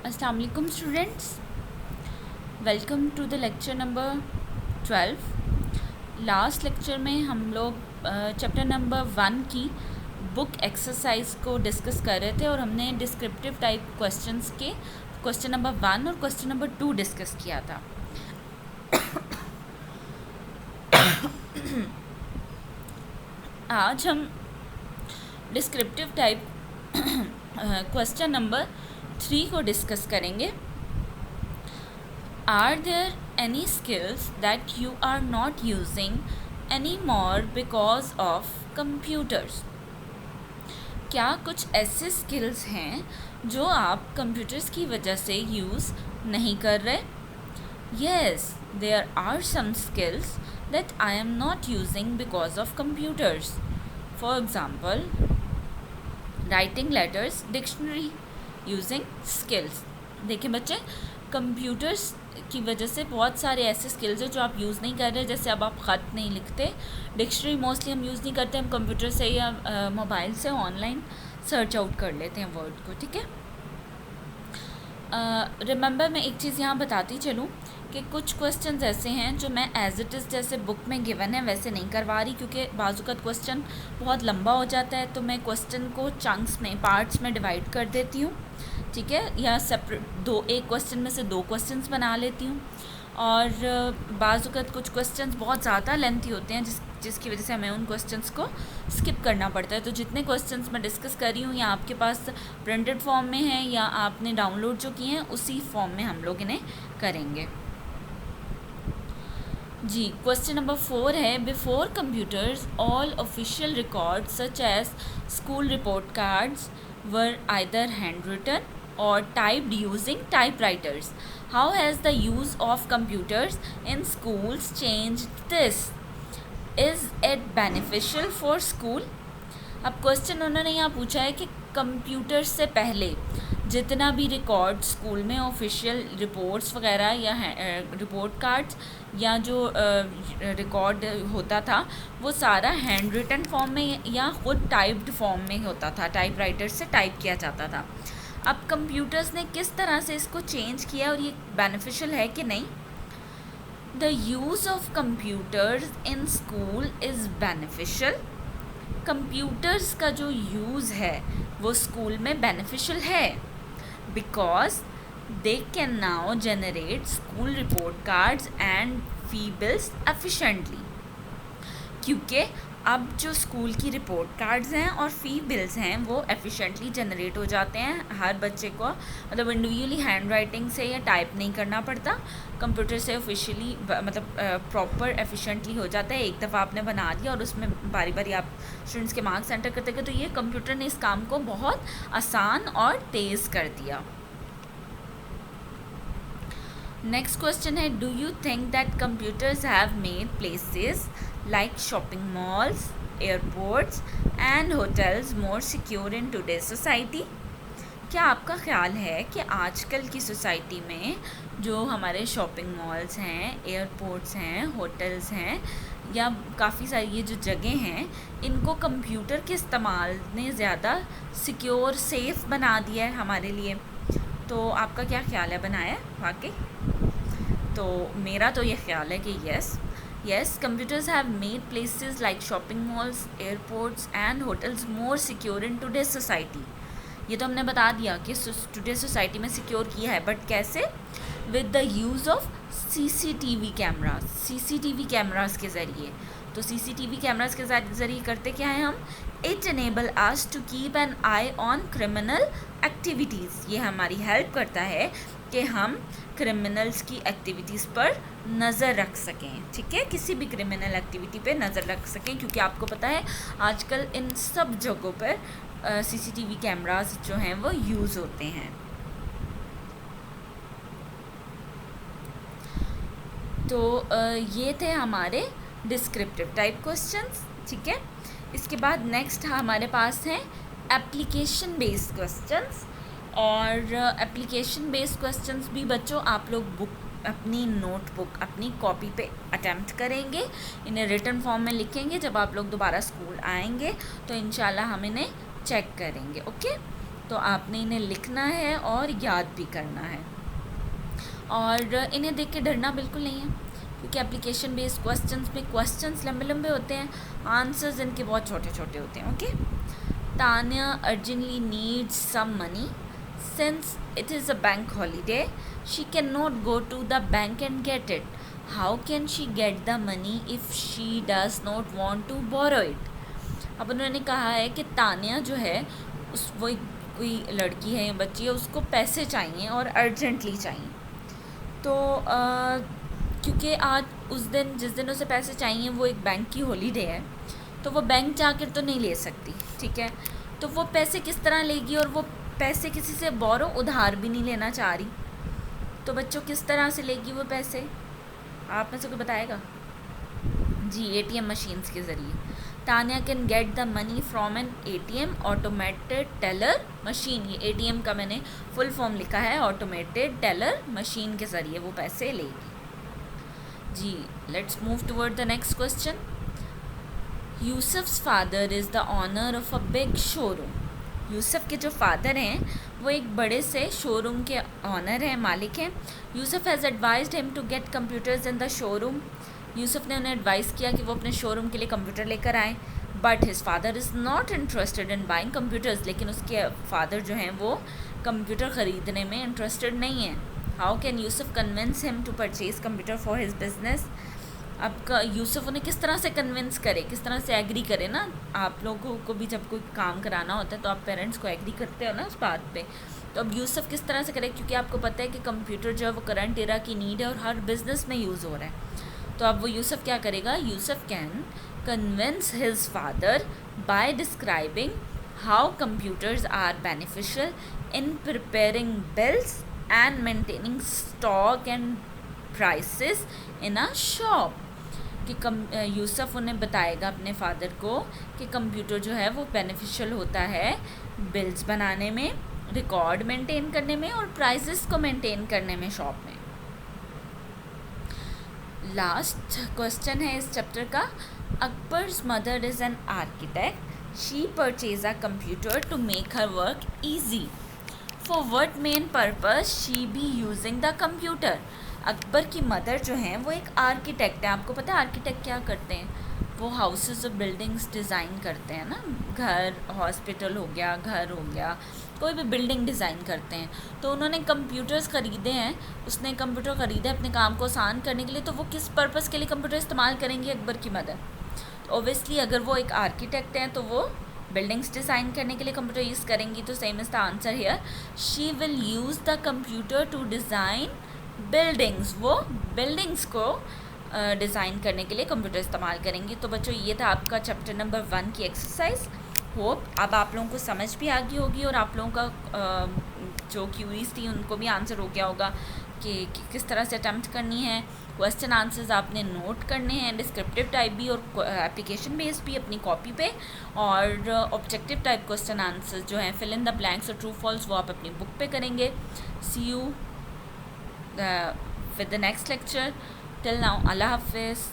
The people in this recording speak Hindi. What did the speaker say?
अस्सलाम वालेकुम students, welcome to the lecture number 12। Last lecture में हम लोग चैप्टर नंबर 1 की बुक एक्सरसाइज को डिस्कस कर रहे थे और हमने डिस्क्रिप्टिव टाइप क्वेश्चंस के क्वेश्चन नंबर 1 और क्वेश्चन नंबर 2 डिस्कस किया था। आज हम डिस्क्रिप्टिव टाइप क्वेश्चन नंबर 3 को डिस्कस करेंगे। Are there any skills that you are not using anymore because of computers? क्या कुछ ऐसे स्किल्स हैं जो आप कंप्यूटर्स की वजह से यूज़ नहीं कर रहे? Yes, there are some skills that I am not using because of computers. For example, writing letters, dictionary, using skills. देखिए बच्चे, कंप्यूटर्स की वजह से बहुत सारे ऐसे स्किल्स हैं जो आप यूज़ नहीं कर रहे। जैसे अब आप ख़त नहीं लिखते, डिक्शनरी मोस्टली हम यूज़ नहीं करते, हम कंप्यूटर से या मोबाइल से ऑनलाइन सर्च आउट कर लेते हैं वर्ड को। ठीक है, रिमेंबर मैं एक चीज़ यहाँ बताती चलूँ कि कुछ क्वेश्चंस ऐसे हैं जो मैं एज इट इज़ जैसे बुक में गिवन है वैसे नहीं करवा रही, क्योंकि बाज़ूक़ात क्वेश्चन बहुत लंबा हो जाता है, तो मैं क्वेश्चन को चंक्स में, पार्ट्स में डिवाइड कर देती हूँ। ठीक है, या सेपरेट एक क्वेश्चन में से 2 क्वेश्चंस बना लेती हूँ। और बाज़ूक़ात कुछ क्वेश्चंस बहुत ज़्यादा लेंथी होते हैं जिसकी वजह से हमें उन क्वेश्चंस को स्किप करना पड़ता है। तो जितने क्वेश्चंस मैं डिस्कस कर रही हूँ या आपके पास प्रिंटेड फॉर्म में है या आपने डाउनलोड जो किए हैं उसी फॉर्म में हम लोग इन्हें करेंगे। जी, क्वेश्चन नंबर 4 है, before computers all official record such as school report cards were either hand written or typed using typewriters. How has the use of computers in schools changed this? Is it beneficial for school? अब क्वेश्चन उन्होंने यहाँ पूछा है कि कंप्यूटर से पहले जितना भी रिकॉर्ड स्कूल में ऑफिशियल रिपोर्ट्स वगैरह या रिपोर्ट कार्ड्स या जो रिकॉर्ड होता था वो सारा हैंड रिटन फॉर्म में या खुद टाइप्ड फॉर्म में होता था, टाइपराइटर से टाइप किया जाता था। अब कंप्यूटर्स ने किस तरह से इसको चेंज किया और ये बेनिफिशियल है कि नहीं? The use of computers in school is beneficial. Computers का जो यूज़ है वो स्कूल में बेनिफिशियल है, because they can now generate school report cards and fee bills efficiently. क्योंकि अब जो स्कूल की रिपोर्ट कार्ड्स हैं और फ़ी बिल्स हैं वो एफिशिएंटली जनरेट हो जाते हैं। हर बच्चे को मतलब इंडिविजुअली हैंड राइटिंग से या टाइप नहीं करना पड़ता, कंप्यूटर से ऑफिशियली मतलब प्रॉपर एफिशिएंटली हो जाता है। एक दफ़ा आपने बना दिया और उसमें बारी बारी आप स्टूडेंट्स के मार्क्स एंटर करते गए, तो ये कंप्यूटर ने इस काम को बहुत आसान और तेज़ कर दिया। नेक्स्ट क्वेश्चन है, do you think that computers have made places like shopping malls, airports and hotels more secure in today's society? क्या आपका ख्याल है कि आजकल की सोसाइटी में जो हमारे शॉपिंग मॉल्स हैं, एयरपोर्ट्स हैं, होटल्स हैं या काफ़ी सारी ये जो जगह हैं, इनको कंप्यूटर के इस्तेमाल ने ज़्यादा सिक्योर, सेफ़ बना दिया है हमारे लिए? तो आपका क्या ख्याल है, बनाया है वाकई? तो मेरा तो ये ख्याल है कि Yes, computers have made places like shopping malls, airports and hotels more secure in today's society. ये तो हमने बता दिया कि today's society में सिक्योर किया है, बट कैसे? With the use of CCTV cameras, CCTV cameras के ज़रिए। तो CCTV cameras के ज़रिए करते क्या है हम? It enable us to keep an eye on criminal activities. ये हमारी हेल्प करता है कि हम क्रिमिनल्स की एक्टिविटीज़ पर नज़र रख सकें। ठीक है, किसी भी क्रिमिनल एक्टिविटी पे नज़र रख सकें, क्योंकि आपको पता है आजकल इन सब जगहों पर CCTV कैमरास जो हैं वो यूज़ होते हैं। तो ये थे हमारे डिस्क्रिप्टिव टाइप क्वेश्चंस। ठीक है, इसके बाद नेक्स्ट हमारे पास हैं एप्लीकेशन बेस्ड क्वेश्चंस। और एप्लीकेशन बेस्ड क्वेश्चंस भी बच्चों आप लोग बुक, अपनी नोटबुक, अपनी कॉपी पे अटेम्प्ट करेंगे, इन्हें रिटन फॉर्म में लिखेंगे। जब आप लोग दोबारा स्कूल आएंगे तो इंशाल्लाह हम इन्हें चेक करेंगे। ओके, तो आपने इन्हें लिखना है और याद भी करना है, और इन्हें देख के डरना बिल्कुल नहीं है, क्योंकि एप्लीकेशन बेस्ड क्वेश्चंस में क्वेश्चंस लंबे लंबे होते हैं, आंसर्स इनके बहुत छोटे छोटे होते हैं. Okay. Tanya urgently needs some money since it is a bank holiday. She cannot go to the bank and get it. How can she get the money if she does not want to borrow it? अब उन्होंने कहा है कि तान्या जो है उस वो कोई लड़की है या बच्ची है, उसको पैसे चाहिए और अर्जेंटली चाहिए. तो क्योंकि आज उस दिन जिस दिन उसे पैसे चाहिए वो एक बैंक की हॉलीडे है, तो वो बैंक जाकर तो नहीं ले सकती. ठीक है. तो वो पैसे किस तरह लेगी, और वो पैसे किसी से बोरो उधार भी नहीं लेना चाह रही, तो बच्चों किस तरह से लेगी वो पैसे? आप में से कोई बताएगा? जी, एटीएम मशीन्स के ज़रिए. Tanya can get the money from N ATM automated teller machine. ये एटीएम का मैंने फुल फॉर्म लिखा है, ऑटोमेटेड टेलर मशीन के ज़रिए वो पैसे लेगी. जी, let's move toward the next question. Yusuf's father is the owner of a big showroom. Yusuf के जो फादर हैं वो एक बड़े से शोरूम के ऑनर हैं, मालिक हैं. Yusuf has advised him to get computers in the showroom. Yusuf ने उन्हें एडवाइस किया कि वो अपने शोरूम के लिए कंप्यूटर लेकर आएँ. But his father is not interested in buying computers. लेकिन उसके फादर जो हैं वो कंप्यूटर ख़रीदने में इंटरेस्टेड नहीं हैं. How can Yusuf convince him to purchase computer for his business. अब यूसुफ उन्हें किस तरह से कन्विंस करे, किस तरह से एग्री करे ना. आप लोगों को भी जब कोई काम कराना होता है तो आप पेरेंट्स को एग्री करते हो ना उस बात पे. तो अब यूसुफ किस तरह से करे, क्योंकि आपको पता है कि कंप्यूटर जो है वो करंट एरा की नीड है और हर बिज़नेस में यूज़ हो रहा है. तो अब वो यूसुफ क्या करेगा, Yusuf can convince his father by describing how computers are beneficial in preparing bills and maintaining stock and prices in a shop. कि यूसुफ उन्हें बताएगा अपने फादर को कि कंप्यूटर जो है वो बेनिफिशियल होता है बिल्स बनाने में, रिकॉर्ड मेंटेन करने में और प्राइसेस को मेंटेन करने में शॉप में. लास्ट क्वेश्चन है इस चैप्टर का. Akbar's mother is an architect. She purchase a computer to make her work easy. For what main purpose she be using the computer. Akbar की मदर जो हैं वो एक आर्किटेक्ट है. आपको पता है आर्किटेक्ट क्या करते हैं? वो हाउसेस और बिल्डिंग्स डिज़ाइन करते हैं ना. घर, हॉस्पिटल हो गया, घर हो गया, कोई भी बिल्डिंग डिज़ाइन करते हैं. तो उन्होंने कंप्यूटर्स ख़रीदे हैं. उसने कंप्यूटर ख़रीदा अपने काम को आसान करने के लिए. तो वो किस पर्पज़ के लिए कंप्यूटर इस्तेमाल करेंगी अकबर की मदर? ओबियसली अगर वो एक आर्किटेक्ट हैं तो वो बिल्डिंग्स डिज़ाइन करने के लिए कंप्यूटर यूज़ करेंगी. तो same is the answer here. She will use the computer to design buildings. वो बिल्डिंग्स को डिज़ाइन करने के लिए कंप्यूटर इस्तेमाल करेंगी. तो बच्चों ये था आपका चैप्टर नंबर 1 की एक्सरसाइज. होप अब आप लोगों को समझ भी आ गई होगी और आप लोगों का जो क्यूरीज थी उनको भी आंसर हो गया होगा कि किस तरह से अटैम्प्ट करनी है. क्वेश्चन आंसर्स आपने नोट करने हैं, डिस्क्रिप्टिव टाइप भी और एप्लीकेशन बेस्ड भी अपनी कॉपी पे, और ऑब्जेक्टिव टाइप क्वेश्चन आंसर्स जो हैं फिल इन द ब्लैंक्स और ट्रू फॉल्स वो आप अपनी बुक पे करेंगे. सी you with the next lecture. Till now, Allah Hafiz.